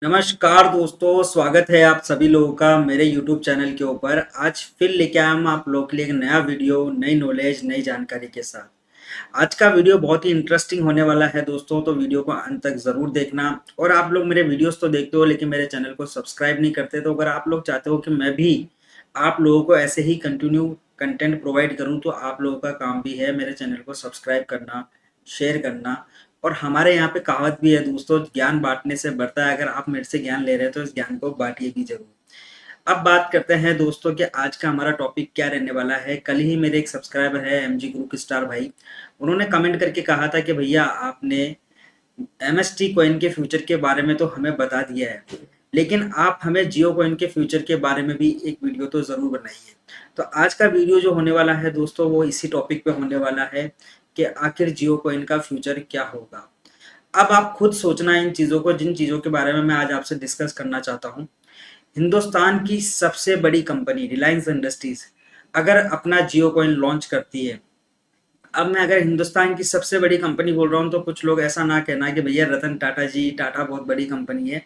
नमस्कार दोस्तों, स्वागत है आप सभी लोगों का मेरे YouTube चैनल के ऊपर। आज फिर लेके आया हूं आप लोगों के लिए एक नया वीडियो, नई नॉलेज, नई जानकारी के साथ। आज का वीडियो बहुत ही इंटरेस्टिंग होने वाला है दोस्तों, तो वीडियो को अंत तक ज़रूर देखना। और आप लोग मेरे वीडियोस तो देखते हो लेकिन मेरे चैनल को सब्सक्राइब नहीं करते, तो अगर आप लोग चाहते हो कि मैं भी आप लोगों को ऐसे ही कंटिन्यू कंटेंट प्रोवाइड करूँ, तो आप लोगों का काम भी है मेरे चैनल को सब्सक्राइब करना, शेयर करना। और हमारे यहाँ पे कहावत भी है दोस्तों, ज्ञान बांटने से बढ़ता है। अगर आप मेरे से ज्ञान ले रहे हैं तो इस ज्ञान को बांटिए भी जरूर। अब बात करते हैं दोस्तों कि आज का हमारा टॉपिक क्या रहने वाला है। कल ही मेरे एक सब्सक्राइबर है एमजी ग्रुप स्टार भाई, उन्होंने कमेंट करके कहा था कि भैया आपने एमएसटी कॉइन के फ्यूचर के बारे में तो हमें बता दिया है, लेकिन आप हमें जियो कॉइन के फ्यूचर के बारे में भी एक वीडियो तो जरूर बनाइए। तो आज का वीडियो जो होने वाला है दोस्तों, वो इसी टॉपिक पे होने वाला है कि आखिर जियो कॉइन का फ्यूचर क्या होगा। अब आप खुद सोचना इन चीज़ों को, जिन चीज़ों के बारे में मैं आज आपसे डिस्कस करना चाहता हूँ। हिंदुस्तान की सबसे बड़ी कंपनी रिलायंस इंडस्ट्रीज अगर अपना जियो कॉइन लॉन्च करती है, अब मैं अगर हिंदुस्तान की सबसे बड़ी कंपनी बोल रहा हूँ तो कुछ लोग ऐसा ना कहना कि भैया रतन टाटा जी, टाटा बहुत बड़ी कंपनी है।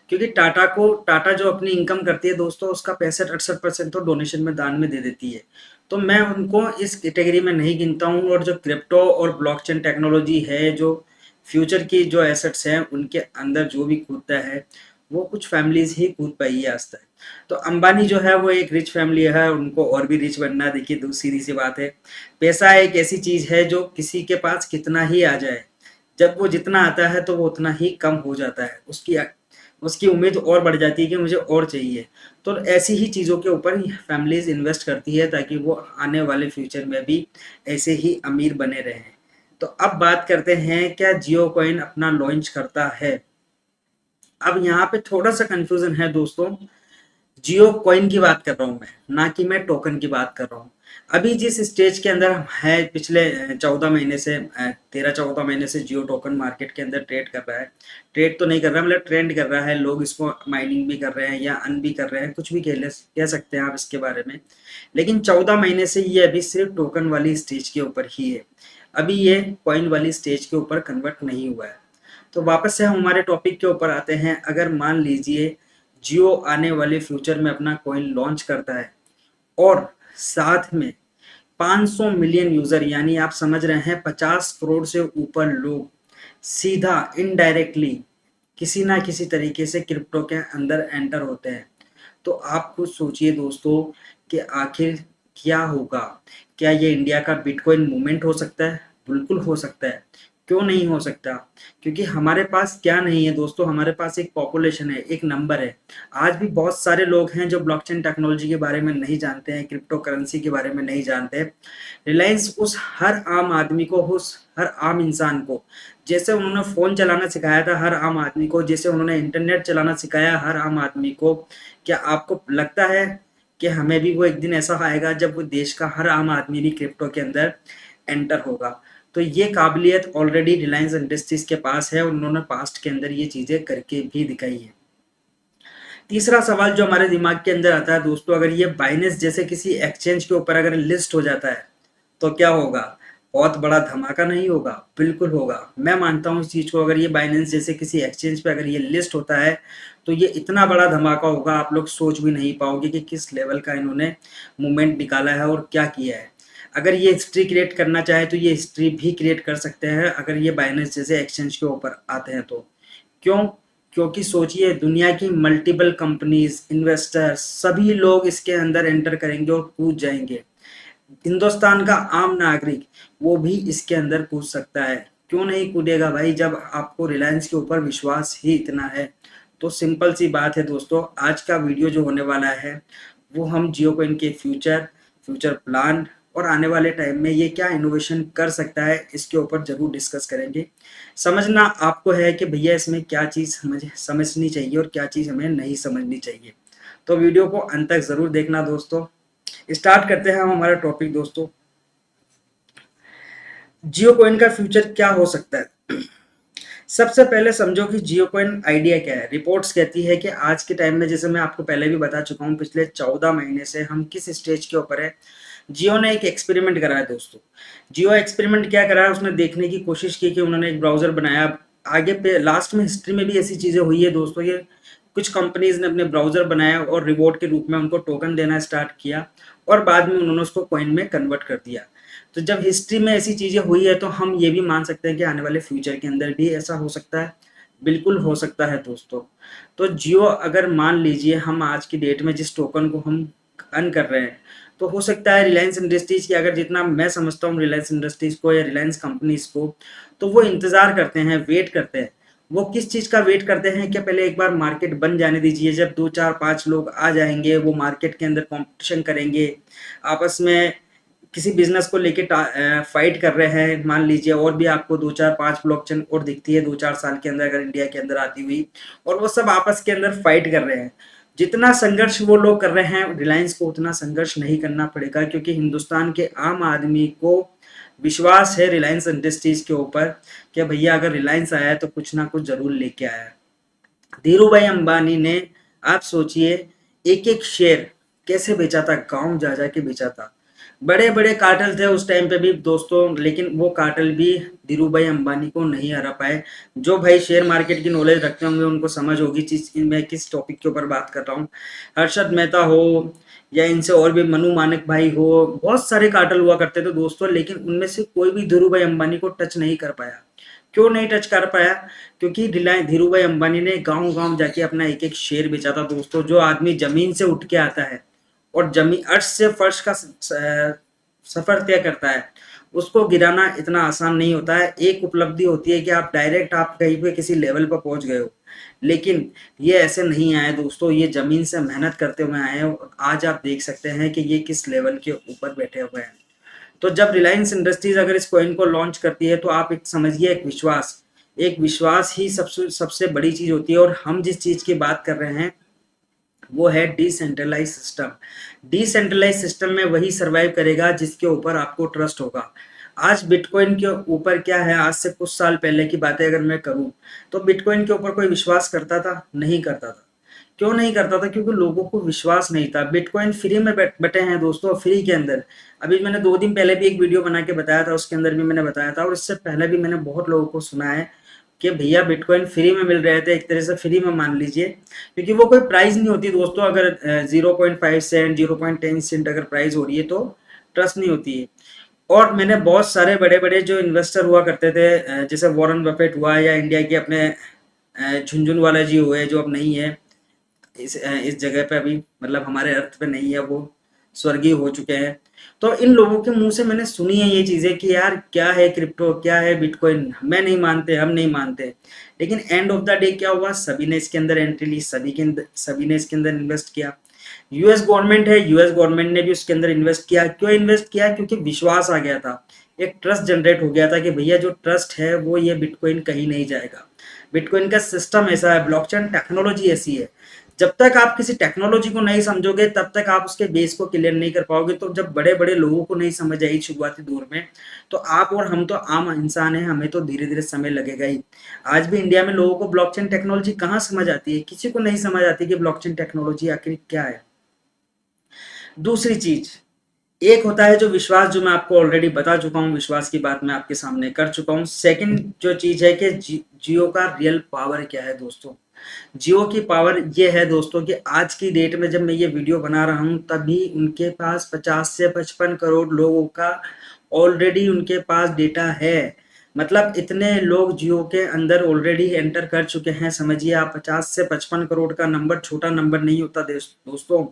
क्योंकि टाटा जो अपनी इनकम करती है दोस्तों, उसका 65-68% तो डोनेशन में, दान में दे देती है। तो मैं उनको इस कैटेगरी में नहीं गिनता हूँ। और जो क्रिप्टो और ब्लॉकचेन टेक्नोलॉजी है, जो फ्यूचर की जो एसेट्स हैं, उनके अंदर जो भी कूदता है वो कुछ फैमिलीज ही कूद पाई है आज तक। तो अंबानी जो है वो एक रिच फैमिली है, उनको और भी रिच बनना, देखिए सीधी सी बात है। पैसा एक ऐसी चीज है जो किसी के पास कितना ही आ जाए, जब वो जितना आता है तो वो उतना ही कम हो जाता है, उसकी उसकी उम्मीद और बढ़ जाती है कि मुझे और चाहिए। तो ऐसी ही चीज़ों के ऊपर फैमिलीज इन्वेस्ट करती है ताकि वो आने वाले फ्यूचर में भी ऐसे ही अमीर बने रहें। तो अब बात करते हैं, क्या जियो कॉइन अपना लॉन्च करता है। अब यहाँ पे थोड़ा सा कंफ्यूजन है दोस्तों। जियो कॉइन की बात कर रहा हूँ मैं, ना कि मैं टोकन की बात कर रहा हूँ। अभी जिस स्टेज के अंदर हम है, पिछले 14 महीने से 13-14 महीने से जियो टोकन मार्केट के अंदर ट्रेड कर रहा है। ट्रेड तो नहीं कर रहा, मतलब ट्रेंड कर रहा है। लोग इसको माइनिंग भी कर रहे हैं या अन भी कर रहे हैं, कुछ भी कह सकते हैं आप इसके बारे में। लेकिन 14 महीने से ये अभी सिर्फ टोकन वाली स्टेज के ऊपर ही है, अभी ये कॉइन वाली स्टेज के ऊपर कन्वर्ट नहीं हुआ है। तो वापस से हम हमारे टॉपिक के ऊपर आते हैं। अगर मान लीजिए जियो आने वाले फ्यूचर में अपना कॉइन लॉन्च करता है और साथ में 500 मिलियन यूजर, यानी आप समझ रहे हैं 50 करोड़ से ऊपर लोग सीधा इनडायरेक्टली किसी ना किसी तरीके से क्रिप्टो के अंदर एंटर होते हैं, तो आप खुद सोचिए दोस्तों कि आखिर क्या होगा। क्या ये इंडिया का बिटकॉइन मूवमेंट हो सकता है? बिल्कुल हो सकता है। क्यों नहीं हो सकता? क्योंकि हमारे पास क्या नहीं है दोस्तों, हमारे पास एक पॉपुलेशन है, एक नंबर है। आज भी बहुत सारे लोग हैं जो ब्लॉकचेन टेक्नोलॉजी के बारे में नहीं जानते हैं, क्रिप्टो करेंसी के बारे में नहीं जानते। रिलायंस उस हर आम आदमी को, उस हर आम इंसान को, जैसे उन्होंने फ़ोन चलाना सिखाया था हर आम आदमी को, जैसे उन्होंने इंटरनेट चलाना सिखाया हर आम आदमी को, क्या आपको लगता है कि हमें भी वो एक दिन ऐसा आएगा जब वो देश का हर आम आदमी भी क्रिप्टो के अंदर एंटर होगा? तो ये काबिलियत ऑलरेडी रिलायंस इंडस्ट्रीज के पास है, उन्होंने पास्ट के अंदर ये चीज़ें करके भी दिखाई है। तीसरा सवाल जो हमारे दिमाग के अंदर आता है दोस्तों, अगर ये बाइनेंस जैसे किसी एक्सचेंज के ऊपर अगर लिस्ट हो जाता है तो क्या होगा? बहुत बड़ा धमाका नहीं होगा? बिल्कुल होगा। मैं मानता हूँ इस चीज को। अगर ये बाइनेंस जैसे किसी एक्सचेंज पे अगर ये लिस्ट होता है तो ये इतना बड़ा धमाका होगा, आप लोग सोच भी नहीं पाओगे कि किस लेवल का इन्होंने मूवमेंट निकाला है और क्या किया है। अगर ये हिस्ट्री क्रिएट करना चाहे तो ये हिस्ट्री भी क्रिएट कर सकते हैं, अगर ये बाइनेंस जैसे एक्सचेंज के ऊपर आते हैं तो। क्यों? क्योंकि सोचिए, दुनिया की मल्टीपल कंपनीज, इन्वेस्टर्स, सभी लोग इसके अंदर एंटर करेंगे और कूद जाएंगे। हिंदुस्तान का आम नागरिक वो भी इसके अंदर कूद सकता है। क्यों नहीं कूदेगा भाई, जब आपको रिलायंस के ऊपर विश्वास ही इतना है। तो सिंपल सी बात है दोस्तों, आज का वीडियो जो होने वाला है वो हम जियो कॉइन के फ्यूचर प्लान और आने वाले टाइम में ये क्या इनोवेशन कर सकता है, इसके ऊपर जरूर डिस्कस करेंगे। समझना आपको है कि भैया इसमें क्या चीज़ समझनी चाहिए और क्या चीज़ हमें नहीं समझनी चाहिए। तो वीडियो को अंत तक जरूर देखना दोस्तों। स्टार्ट करते हैं हम हमारा टॉपिक दोस्तों। जियो कॉइन का फ्यूचर क्या हो सकता है। सबसे पहले समझो कि जियो कॉइन आइडिया क्या है। रिपोर्ट्स कहती है कि आज के टाइम में, जैसे मैं आपको पहले भी बता चुका हूँ, पिछले 14 महीने से हम किस स्टेज के ऊपर है। जियो ने एक एक्सपेरिमेंट करा है दोस्तों। जियो एक्सपेरिमेंट क्या करा है, उसने देखने की कोशिश की कि उन्होंने एक ब्राउजर बनाया आगे पे लास्ट में हिस्ट्री में भी ऐसी चीज़ें हुई है दोस्तों। ये कुछ कंपनीज ने अपने ब्राउज़र बनाया और रिवॉर्ड के रूप में उनको टोकन देना स्टार्ट किया और बाद में उन्होंने उसको कॉइन में कन्वर्ट कर दिया। तो जब हिस्ट्री में ऐसी चीज़ें हुई है तो हम ये भी मान सकते हैं कि आने वाले फ्यूचर के अंदर भी ऐसा हो सकता है। बिल्कुल हो सकता है दोस्तों। तो जियो अगर मान लीजिए हम आज की डेट में जिस टोकन को हम अर्न कर रहे हैं, तो हो सकता है रिलायंस इंडस्ट्रीज की, अगर जितना मैं समझता हूँ रिलायंस इंडस्ट्रीज को या रिलायंस कंपनीज को, तो वो इंतजार करते हैं, वेट करते हैं। वो किस चीज़ का वेट करते हैं कि पहले एक बार मार्केट बन जाने दीजिए, जब 2 4 5 लोग आ जाएंगे वो मार्केट के अंदर कंपटीशन करेंगे आपस में, किसी बिजनेस को लेके फाइट कर रहे हैं मान लीजिए, और भी आपको 2 4 5 ब्लॉकचेन और दिखती है 2 4 साल के अंदर अगर इंडिया के अंदर आती हुई, और वो सब आपस के अंदर फाइट कर रहे हैं। जितना संघर्ष वो लोग कर रहे हैं रिलायंस को उतना संघर्ष नहीं करना पड़ेगा, क्योंकि हिंदुस्तान के आम आदमी को विश्वास है रिलायंस इंडस्ट्रीज के ऊपर कि भैया अगर रिलायंस आया है तो कुछ ना कुछ जरूर लेके आया है। धीरू भाई अंबानी ने, आप सोचिए, एक एक शेयर कैसे बेचा था, गांव जा जा के बेचा था। बड़े बड़े कार्टेल थे उस टाइम पे भी दोस्तों, लेकिन वो कार्टेल भी धीरू भाई अंबानी को नहीं हरा पाए। जो भाई शेयर मार्केट की नॉलेज रखते होंगे उनको समझ होगी चीज मैं किस टॉपिक के ऊपर बात कर रहा हूँ। हर्षद मेहता हो या इनसे और भी मनु मानिक भाई हो, बहुत सारे कार्टेल हुआ करते थे दोस्तों, लेकिन उनमें से कोई भी धीरू भाई अंबानी को टच नहीं कर पाया। क्यों नहीं टच कर पाया? क्योंकि रिलायंस धीरू भाई अंबानी ने गांव गांव जाके अपना एक एक शेयर बेचा था दोस्तों। जो आदमी जमीन से उठ के आता है और जमीन अर्श से फर्श का सफर तय करता है, उसको गिराना इतना आसान नहीं होता है। एक उपलब्धि होती है कि आप डायरेक्ट आप कहीं पे किसी लेवल पर पहुंच गए हो, लेकिन ये ऐसे नहीं आए दोस्तों, ये जमीन से मेहनत करते हुए आए हैं और आज आप देख सकते हैं कि ये किस लेवल के ऊपर बैठे हुए हैं। तो जब रिलायंस इंडस्ट्रीज अगर इस कॉइन को लॉन्च करती है तो आप एक समझिए, एक विश्वास ही सबसे सबसे बड़ी चीज होती है। और हम जिस चीज की बात कर रहे हैं वो है डिसेंट्रलाइज सिस्टम। डिसेंट्रलाइज सिस्टम में वही सरवाइव करेगा जिसके ऊपर आपको ट्रस्ट होगा। आज बिटकॉइन के ऊपर क्या है, आज से कुछ साल पहले की बातें अगर मैं करूं तो बिटकॉइन के ऊपर कोई विश्वास करता था? नहीं करता था। क्यों नहीं करता था? क्योंकि लोगों को विश्वास नहीं था। बिटकॉइन फ्री में बटे हैं दोस्तों, फ्री के अंदर। अभी मैंने 2 दिन पहले भी एक वीडियो बना के बताया था, उसके अंदर भी मैंने बताया था, और इससे पहले भी मैंने बहुत लोगों को सुना है कि भैया बिटकॉइन फ्री में मिल रहे थे। एक तरह से फ्री में मान लीजिए, क्योंकि वो कोई प्राइस नहीं होती दोस्तों। अगर 0.5 सेंट 0.10 सेंट अगर प्राइस हो रही है तो ट्रस्ट नहीं होती है। और मैंने बहुत सारे बड़े बड़े जो इन्वेस्टर हुआ करते थे, जैसे वॉरेन बफेट हुआ या इंडिया के अपने झुनझुनवाला जी हुए, जो अब नहीं है इस जगह पे, अभी मतलब हमारे अर्थ पे नहीं है, वो स्वर्गीय हो चुके हैं। तो इन लोगों के मुंह से मैंने सुनी है ये चीजें कि यार क्या है क्रिप्टो, क्या है बिटकॉइन, मैं नहीं मानते, हम नहीं मानते। लेकिन एंड ऑफ द डे क्या हुआ, सभी ने इसके अंदर एंट्री ली, सभी ने इसके अंदर इन्वेस्ट किया। यूएस गवर्नमेंट है, यूएस गवर्नमेंट ने भी उसके अंदर इन्वेस्ट किया। क्यों इन्वेस्ट किया? क्योंकि विश्वास आ गया था, एक ट्रस्ट जनरेट हो गया था कि भैया जो ट्रस्ट है वो ये बिटकॉइन कहीं नहीं जाएगा। बिटकॉइन का सिस्टम ऐसा है, ब्लॉकचेन टेक्नोलॉजी ऐसी है, जब तक आप किसी टेक्नोलॉजी को नहीं समझोगे तब तक आप उसके बेस को क्लियर नहीं कर पाओगे। तो जब बड़े बड़े लोगों को नहीं समझ आई शुरुआती दौर में, तो आप और हम तो आम इंसान हैं, हमें तो धीरे धीरे समय लगेगा ही। आज भी इंडिया में लोगों को ब्लॉकचेन टेक्नोलॉजी कहाँ समझ आती है? किसी को नहीं समझ आती कि ब्लॉकचेन टेक्नोलॉजी आखिर क्या है। दूसरी चीज, एक होता है जो विश्वास, जो मैं आपको ऑलरेडी बता चुका हूँ, विश्वास की बात मैं आपके सामने कर चुका हूँ। सेकंड जो चीज है कि जियो का रियल पावर क्या है दोस्तों। जियो की पावर ये है दोस्तों कि आज की डेट में जब मैं ये वीडियो बना रहा हूँ तभी उनके पास 50 से 55 करोड़ लोगों का ऑलरेडी उनके पास डेटा है। मतलब इतने लोग जियो के अंदर ऑलरेडी एंटर कर चुके हैं। समझिए आप, 50 से 55 करोड़ का नंबर छोटा नंबर नहीं होता दोस्तों।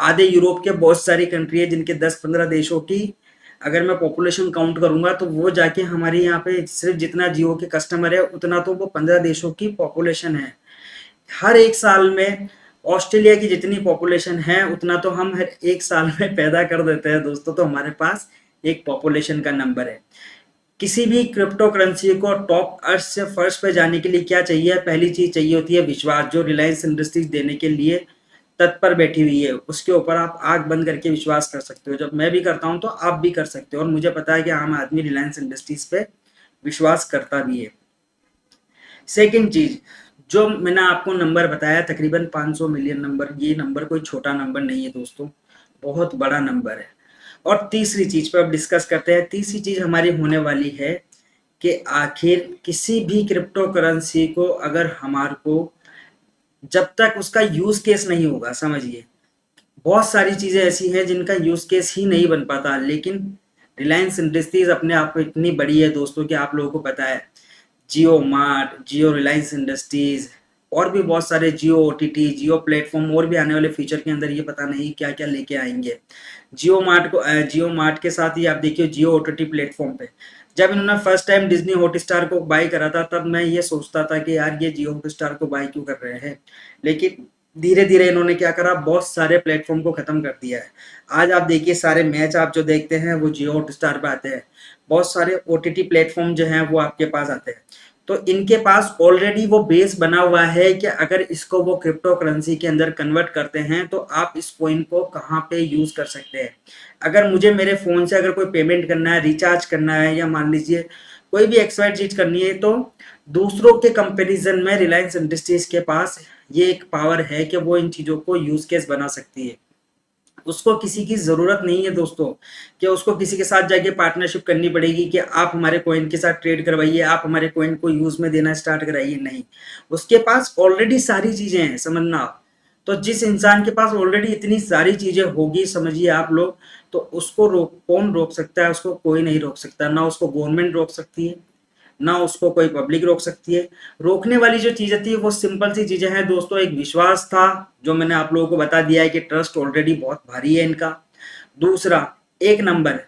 आधे यूरोप के बहुत सारी कंट्री है जिनके 10-15 देशों की अगर मैं पॉपुलेशन काउंट करूंगा तो वो जाके हमारे यहाँ पे सिर्फ जितना जियो के कस्टमर है उतना तो वो 15 देशों की पॉपुलेशन है। हर एक साल में ऑस्ट्रेलिया की जितनी पॉपुलेशन है उतना तो हम हर एक साल में पैदा कर देते हैं दोस्तों। तो हमारे पास एक पॉपुलेशन का नंबर है। किसी भी क्रिप्टो करेंसी को टॉप अर्थ से फर्स्ट पे जाने के लिए क्या चाहिए? पहली चीज चाहिए होती है विश्वास, जो रिलायंस इंडस्ट्रीज देने के लिए तत्पर बैठी हुई है। उसके ऊपर आप आंख बंद करके विश्वास कर सकते हो। जब मैं भी करता हूं तो आप भी कर सकते हो, और मुझे पता है कि आम आदमी रिलायंस इंडस्ट्रीज पे विश्वास करता भी है। सेकेंड चीज, जो मैंने आपको नंबर बताया तकरीबन 500 मिलियन नंबर, ये नंबर कोई छोटा नंबर नहीं है दोस्तों, बहुत बड़ा नंबर है। और तीसरी चीज पर अब डिस्कस करते हैं। तीसरी चीज हमारी होने वाली है कि आखिर किसी भी क्रिप्टो करेंसी को अगर हमारे को जब तक उसका यूज केस नहीं होगा, समझिए बहुत सारी चीजें ऐसी हैं जिनका यूज केस ही नहीं बन पाता, लेकिन रिलायंस इंडस्ट्रीज अपने आप में इतनी बड़ी है दोस्तों कि आप लोगों को पता है जियो मार्ट, जियो रिलायंस इंडस्ट्रीज और भी बहुत सारे जियो ओटीटी, जियो प्लेटफॉर्म और भी आने वाले फ्यूचर के अंदर ये पता नहीं क्या क्या लेके आएंगे। जियो मार्ट के साथ ही आप देखिए जियो ओटीटी प्लेटफॉर्म पे जब इन्होंने फर्स्ट टाइम डिज्नी हॉटस्टार को बाय करा था तब मैं ये सोचता था कि यार ये जियो हॉटस्टार को बाय क्यों कर रहे हैं, लेकिन धीरे धीरे इन्होंने क्या करा, बहुत सारे प्लेटफॉर्म को खत्म कर दिया है। आज आप देखिए सारे मैच आप जो देखते हैं वो जियो हॉटस्टार पे आते हैं, बहुत सारे ओटीटी प्लेटफॉर्म जो हैं वो आपके पास आते हैं। तो इनके पास ऑलरेडी वो बेस बना हुआ है कि अगर इसको वो क्रिप्टो करेंसी के अंदर कन्वर्ट करते हैं तो आप इस कॉइन को कहाँ पे यूज कर सकते हैं। अगर मुझे मेरे फोन से अगर कोई पेमेंट करना है, रिचार्ज करना है, या मान लीजिए कोई भी एक्सवाइट चीज करनी है, तो दूसरों के कंपैरिजन में रिलायंस इंडस्ट्रीज के पास ये एक पावर है कि वो इन चीजों को यूज केस बना सकती है। उसको किसी की जरूरत नहीं है दोस्तों कि उसको किसी के साथ जाके पार्टनरशिप करनी पड़ेगी कि आप हमारे कॉइन के साथ ट्रेड करवाइए, आप हमारे कॉइन को यूज में देना स्टार्ट कराइए, नहीं। उसके पास ऑलरेडी सारी चीजें हैं, समझना आप। तो जिस इंसान के पास ऑलरेडी इतनी सारी चीजें होगी, समझिए आप लोग, तो उसको कौन रोक सकता है? उसको कोई नहीं रोक सकता, ना उसको गवर्नमेंट रोक सकती है, ना उसको कोई पब्लिक रोक सकती है। रोकने वाली जो चीजें थी वो सिंपल सी चीजें हैं दोस्तों, एक विश्वास था जो मैंने आप लोगों को बता दिया है कि ट्रस्ट ऑलरेडी बहुत भारी है इनका। दूसरा, एक नंबर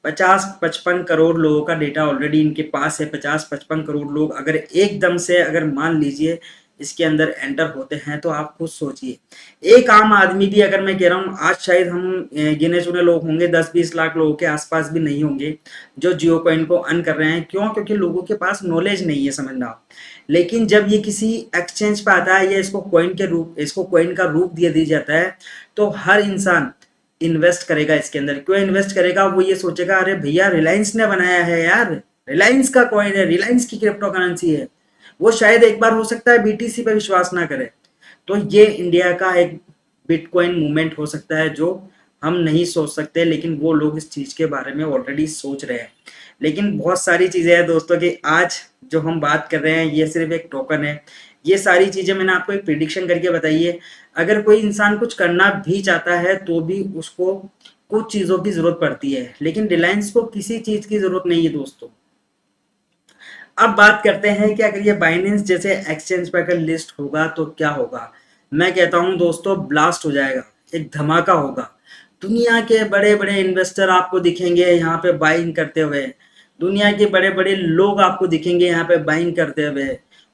50-55 करोड़ लोगों का डेटा ऑलरेडी इनके पास है। 50-55 करोड़ लोग अगर एकदम से अगर मान लीजिए इसके अंदर एंटर होते हैं तो आप खुद सोचिए एक आम आदमी भी, अगर मैं कह रहा हूँ आज शायद हम गिने चुने लोग होंगे, 10-20 लाख लोगों के आसपास भी नहीं होंगे जो जियो कॉइन को अर्न कर रहे हैं। क्यों? क्योंकि लोगों के पास नॉलेज नहीं है, समझना आप। लेकिन जब ये किसी एक्सचेंज पे आता है या इसको कॉइन का रूप दिया जाता है तो हर इंसान इन्वेस्ट करेगा इसके अंदर। क्यों इन्वेस्ट करेगा? वो ये सोचेगा अरे भैया रिलायंस ने बनाया है यार, रिलायंस का कॉइन है, रिलायंस की क्रिप्टो करेंसी है। वो शायद एक बार हो सकता है बीटीसी पे विश्वास ना करे। तो ये इंडिया का एक बिटकॉइन मूवमेंट हो सकता है जो हम नहीं सोच सकते, लेकिन वो लोग इस चीज के बारे में ऑलरेडी सोच रहे हैं। लेकिन बहुत सारी चीजें हैं दोस्तों कि आज जो हम बात कर रहे हैं ये सिर्फ एक टोकन है। ये सारी चीजें मैंने आपको एक प्रिडिक्शन करके बताई है। अगर कोई इंसान कुछ करना भी चाहता है तो भी उसको कुछ चीजों की जरूरत पड़ती है, लेकिन रिलायंस को किसी चीज की जरूरत नहीं है दोस्तों। अब बात करते हैं कि अगर ये बाइनेंस जैसे एक्सचेंज पर अगर लिस्ट होगा तो क्या होगा। मैं कहता हूं दोस्तों ब्लास्ट हो जाएगा, एक धमाका होगा। दुनिया के बड़े बड़े इन्वेस्टर आपको दिखेंगे यहाँ पे बाइंग करते हुए, दुनिया के बड़े बड़े लोग आपको दिखेंगे यहाँ पे बाइंग करते हुए,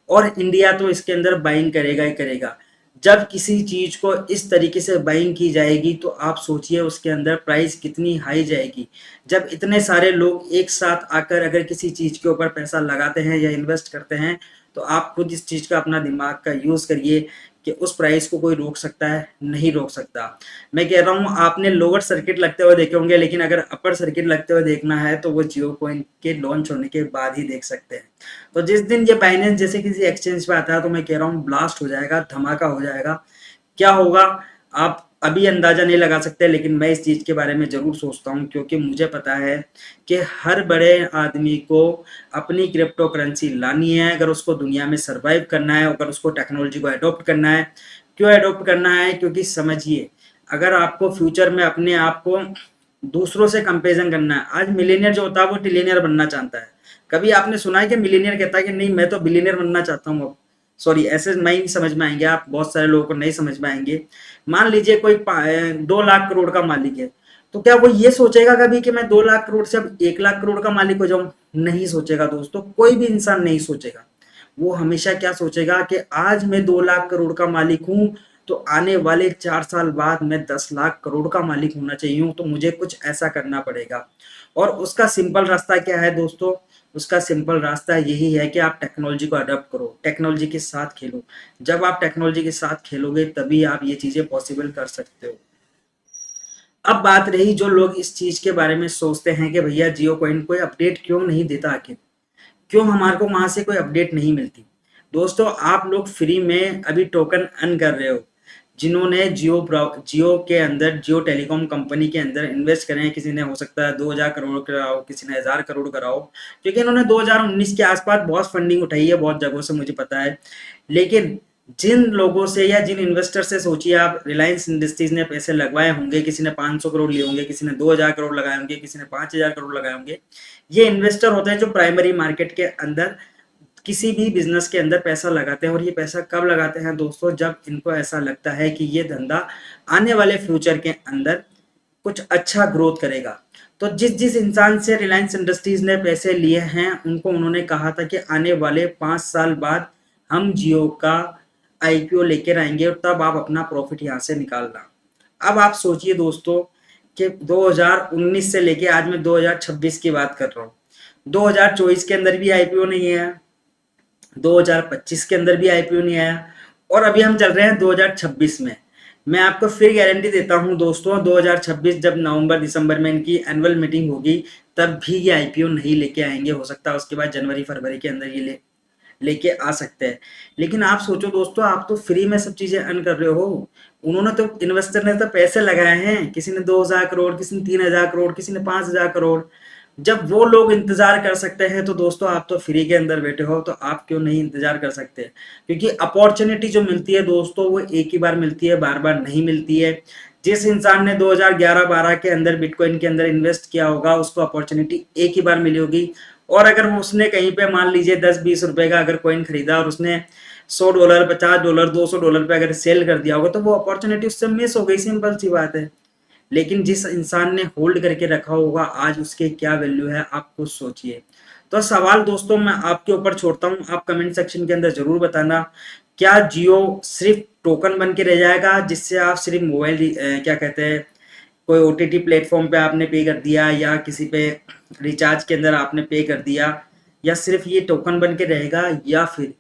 और इंडिया तो इसके अंदर बाइंग करेगा ही करेगा। जब किसी चीज को इस तरीके से बाइंग की जाएगी तो आप सोचिए उसके अंदर प्राइस कितनी हाई जाएगी। जब इतने सारे लोग एक साथ आकर अगर किसी चीज के ऊपर पैसा लगाते हैं या इन्वेस्ट करते हैं तो आप खुद इस चीज का अपना दिमाग का यूज करिए कि उस प्राइस को कोई रोक सकता है? नहीं रोक सकता। मैं कह रहा हूँ आपने लोअर सर्किट लगते हुए देखे होंगे, लेकिन अगर अपर सर्किट लगते हुए देखना है तो वो जियो कॉइन के लॉन्च होने के बाद ही देख सकते हैं। तो जिस दिन ये बाइनेंस जैसे किसी एक्सचेंज पे आता है तो मैं कह रहा हूँ ब्लास्ट हो जाएगा, धमाका हो जाएगा। क्या होगा आप अभी अंदाजा नहीं लगा सकते, लेकिन मैं इस चीज के बारे में जरूर सोचता हूँ क्योंकि मुझे पता है कि हर बड़े आदमी को अपनी क्रिप्टो करेंसी लानी है अगर उसको दुनिया में सरवाइव करना है, अगर उसको टेक्नोलॉजी को अडॉप्ट करना है। क्यों अडॉप्ट करना है? क्योंकि समझिए अगर आपको फ्यूचर में अपने आप को दूसरों से कंपेरिजन करना है, आज मिलीनियर जो होता है वो ट्रिलियनियर बनना चाहता है। कभी आपने सुना है कि मिलीनियर कहता है कि नहीं मैं तो बिलियनियर बनना चाहता हूँ? अब सॉरी, ऐसे नहीं समझ में आएंगे आप, बहुत सारे लोगों को नहीं समझ में आएंगे। मान लीजिए कोई 2 लाख करोड़ का मालिक है, तो क्या वो ये सोचेगा कभी कि मैं 2 लाख करोड़ से अब 1 लाख करोड़ का मालिक हो जाऊं? नहीं सोचेगा दोस्तों, कोई भी इंसान नहीं सोचेगा। वो हमेशा क्या सोचेगा कि आज मैं 2 लाख करोड़ का मालिक हूं तो आने वाले 4 साल बाद मैं 10 लाख करोड़ का मालिक होना चाहिए, तो मुझे कुछ ऐसा करना पड़ेगा। और उसका सिंपल रास्ता क्या है दोस्तों? उसका सिंपल रास्ता यही है कि आप टेक्नोलॉजी को अडॉप्ट करो, टेक्नोलॉजी के साथ खेलो। जब आप टेक्नोलॉजी के साथ खेलोगे तभी आप ये चीजें पॉसिबल कर सकते हो। अब बात रही जो लोग इस चीज के बारे में सोचते हैं कि भैया जियो कॉइन कोई अपडेट क्यों नहीं देता, आखिर क्यों हमारे को वहां से कोई अपडेट नहीं मिलती। दोस्तों आप लोग फ्री में अभी टोकन अर्न कर रहे हो, जिन्होंने जियो के अंदर, जियो टेलीकॉम कंपनी के अंदर इन्वेस्ट करे हैं। किसी ने हो सकता है 2000 करोड़ कराओ, किसी ने 1000 करोड़ कराओ, क्योंकि इन्होंने 2019 के आसपास बहुत फंडिंग उठाई है बहुत जगहों से, मुझे पता है। लेकिन जिन लोगों से या जिन इन्वेस्टर से, सोचिए आप, रिलायंस इंडस्ट्रीज ने पैसे लगवाए होंगे, किसी ने 500 करोड़ लिए होंगे, किसी ने 2000 करोड़ लगाए होंगे, किसी ने 5000 करोड़ लगाए होंगे। ये इन्वेस्टर होते हैं जो प्राइमरी मार्केट के अंदर किसी भी बिजनेस के अंदर पैसा लगाते हैं। और ये पैसा कब लगाते हैं दोस्तों? जब इनको ऐसा लगता है कि ये धंधा आने वाले फ्यूचर के अंदर कुछ अच्छा ग्रोथ करेगा। तो जिस जिस इंसान से रिलायंस इंडस्ट्रीज ने पैसे लिए हैं, उनको उन्होंने कहा था कि आने वाले 5 साल बाद हम जियो का आईपीओ लेकर आएंगे और तब आप अपना प्रॉफिट यहाँ से निकालना। अब आप सोचिए दोस्तों कि 2019 से लेके आज मैं 2026 की बात कर रहा हूँ। 2024 के अंदर भी आईपीओ नहीं आया, 2025 के अंदर भी आईपीओ नहीं आया, और अभी हम चल रहे हैं 2026 में। मैं आपको फिर गारंटी देता हूं दोस्तों, 2026 जब नवंबर दिसंबर में इनकी एनुअल मीटिंग होगी, तब भी ये आईपीओ नहीं लेके आएंगे। हो सकता है उसके बाद जनवरी फरवरी के अंदर ये लेके आ सकते हैं। लेकिन आप सोचो दोस्तों, आप तो फ्री में सब चीजें अर्न कर रहे हो। उन्होंने तो, इन्वेस्टर ने तो पैसे लगाए हैं, किसी ने 2000 करोड़, किसी ने 3000 करोड़, किसी ने 5000 करोड़। जब वो लोग इंतजार कर सकते हैं तो दोस्तों आप तो फ्री के अंदर बैठे हो, तो आप क्यों नहीं इंतजार कर सकते? क्योंकि अपॉर्चुनिटी जो मिलती है दोस्तों, वो एक ही बार मिलती है, बार बार नहीं मिलती है। जिस इंसान ने 2011-12 के अंदर बिटकॉइन के अंदर इन्वेस्ट किया होगा, उसको अपॉर्चुनिटी एक ही बार मिली होगी। और अगर उसने कहीं पे मान लीजिए 10-20 रुपए का अगर कॉइन खरीदा और उसने $100, $50, $200 पे अगर सेल कर दिया होगा, तो वो अपॉर्चुनिटी उससे मिस हो गई, सिंपल सी बात है। लेकिन जिस इंसान ने होल्ड करके रखा होगा, आज उसके क्या वैल्यू है, आप खुद सोचिए। तो सवाल दोस्तों मैं आपके ऊपर छोड़ता हूं, आप कमेंट सेक्शन के अंदर जरूर बताना, क्या जियो सिर्फ टोकन बन के रह जाएगा, जिससे आप सिर्फ मोबाइल क्या कहते हैं, कोई ओटीटी प्लेटफॉर्म पे आपने पे कर दिया, या किसी पे रिचार्ज के अंदर आपने पे कर दिया, या सिर्फ ये टोकन बन के रहेगा, या फिर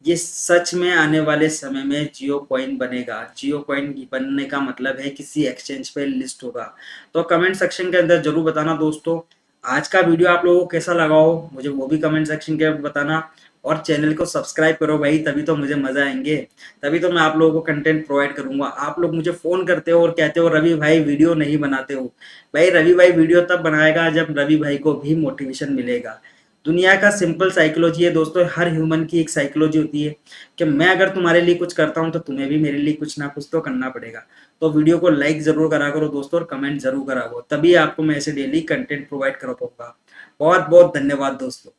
ये सच में आने वाले समय में जियो कॉइन बनेगा? जियो कॉइन बनने का मतलब है किसी एक्सचेंज पे लिस्ट होगा। तो कमेंट सेक्शन के अंदर जरूर बताना दोस्तों। आज का वीडियो आप लोगों को कैसा लगा हो, मुझे वो भी कमेंट सेक्शन के अंदर बताना। और चैनल को सब्सक्राइब करो भाई, तभी तो मुझे मजा आएंगे, तभी तो मैं आप लोगों को कंटेंट प्रोवाइड करूंगा। आप लोग मुझे फोन करते हो और कहते हो रवि भाई वीडियो नहीं बनाते हो। भाई रवि भाई वीडियो तब बनाएगा जब रवि भाई को भी मोटिवेशन मिलेगा। दुनिया का सिंपल साइकोलॉजी है दोस्तों, हर ह्यूमन की एक साइकोलॉजी होती है कि मैं अगर तुम्हारे लिए कुछ करता हूं तो तुम्हें भी मेरे लिए कुछ ना कुछ तो करना पड़ेगा। तो वीडियो को लाइक जरूर करा करो दोस्तों, और कमेंट जरूर करा करो, तभी आपको मैं ऐसे डेली कंटेंट प्रोवाइड कर पाऊंगा। बहुत बहुत धन्यवाद दोस्तों।